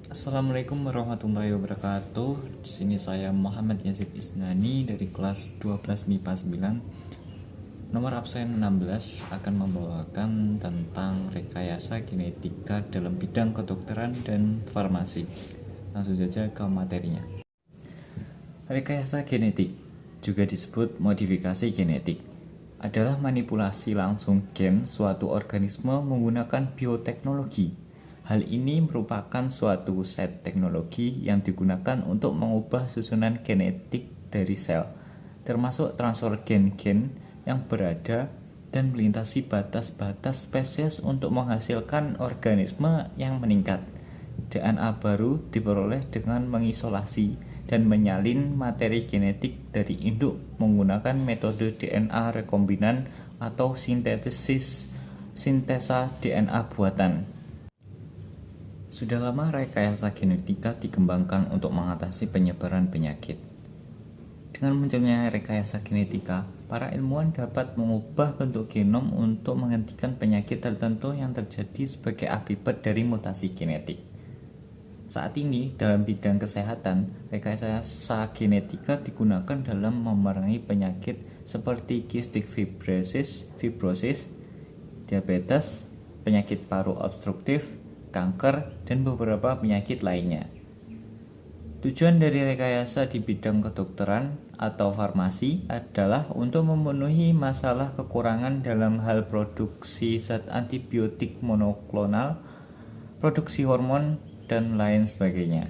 Assalamualaikum warahmatullahi wabarakatuh. Di sini saya Muhammad Yazid Isnani dari kelas 12 MIPA 9. Nomor absen 16 akan membawakan tentang rekayasa genetika dalam bidang kedokteran dan farmasi. Langsung saja ke materinya. Rekayasa genetik, juga disebut modifikasi genetik, adalah manipulasi langsung gen suatu organisme menggunakan bioteknologi. Hal ini merupakan suatu set teknologi yang digunakan untuk mengubah susunan genetik dari sel, termasuk transfer gen-gen yang berada dan melintasi batas-batas spesies untuk menghasilkan organisme yang meningkat. DNA baru diperoleh dengan mengisolasi dan menyalin materi genetik dari induk menggunakan metode DNA rekombinan atau sintesa DNA buatan. Sudah lama rekayasa genetika dikembangkan untuk mengatasi penyebaran penyakit. Dengan munculnya rekayasa genetika, para ilmuwan dapat mengubah bentuk genom untuk menghentikan penyakit tertentu yang terjadi sebagai akibat dari mutasi genetik. Saat ini, dalam bidang kesehatan, rekayasa genetika digunakan dalam memerangi penyakit seperti cystic fibrosis, diabetes, penyakit paru obstruktif, kanker, dan beberapa penyakit lainnya. Tujuan dari rekayasa di bidang kedokteran atau farmasi adalah untuk memenuhi masalah kekurangan dalam hal produksi zat antibiotik monoklonal, produksi hormon, dan lain sebagainya.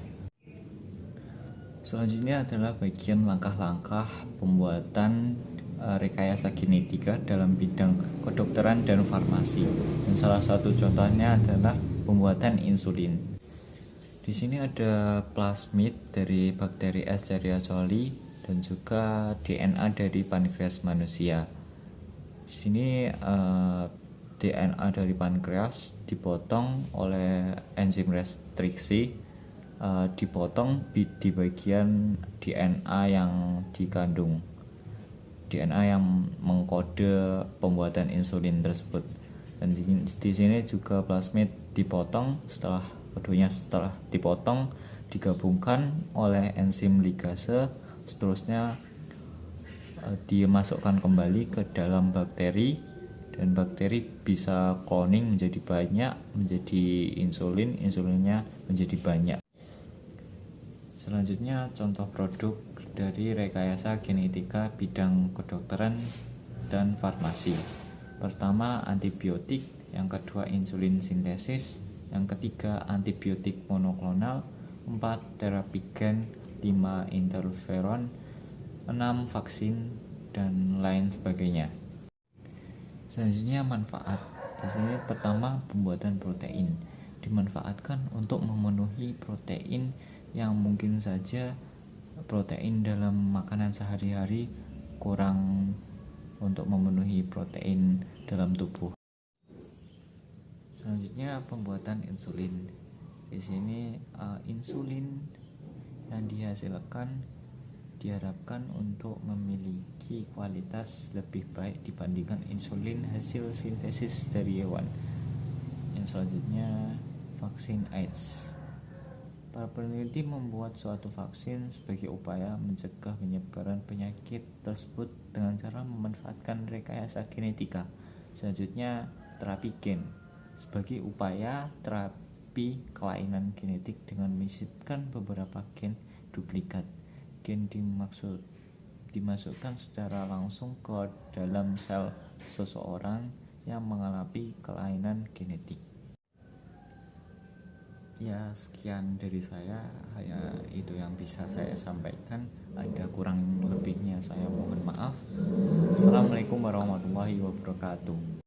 Selanjutnya adalah bagian langkah-langkah pembuatan rekayasa genetika dalam bidang kedokteran dan farmasi. Dan salah satu contohnya adalah pembuatan insulin. Di sini ada plasmid dari bakteri Escherichia coli dan juga DNA dari pankreas manusia. Di sini DNA dari pankreas dipotong oleh enzim restriksi, dipotong di bagian DNA yang dikandung, DNA yang mengkode pembuatan insulin tersebut. Dan di sini juga plasmid dipotong, keduanya setelah dipotong digabungkan oleh enzim ligase, seterusnya dimasukkan kembali ke dalam bakteri, dan bakteri bisa cloning menjadi banyak, menjadi insulinnya menjadi banyak. Selanjutnya contoh produk dari rekayasa genetika bidang kedokteran dan farmasi. Pertama antibiotik, yang kedua insulin sintesis, yang ketiga antibiotik monoklonal, 4 terapi gen, 5 interferon, 6 vaksin, dan lain sebagainya. Selanjutnya manfaat. Di sini pertama pembuatan protein dimanfaatkan untuk memenuhi protein yang mungkin saja protein dalam makanan sehari-hari kurang untuk memenuhi protein dalam tubuh. Selanjutnya pembuatan insulin. Di sini insulin yang dihasilkan diharapkan untuk memiliki kualitas lebih baik dibandingkan insulin hasil sintesis dari hewan. Yang selanjutnya vaksin AIDS. Para peneliti membuat suatu vaksin sebagai upaya mencegah penyebaran penyakit tersebut dengan cara memanfaatkan rekayasa genetika. Selanjutnya terapi gen sebagai upaya terapi kelainan genetik dengan menyisipkan beberapa gen duplikat. Gen dimasukkan secara langsung ke dalam sel seseorang yang mengalami kelainan genetik. Ya, sekian dari saya, hanya itu yang bisa saya sampaikan. Ada kurang lebihnya saya mohon maaf. Assalamualaikum warahmatullahi wabarakatuh.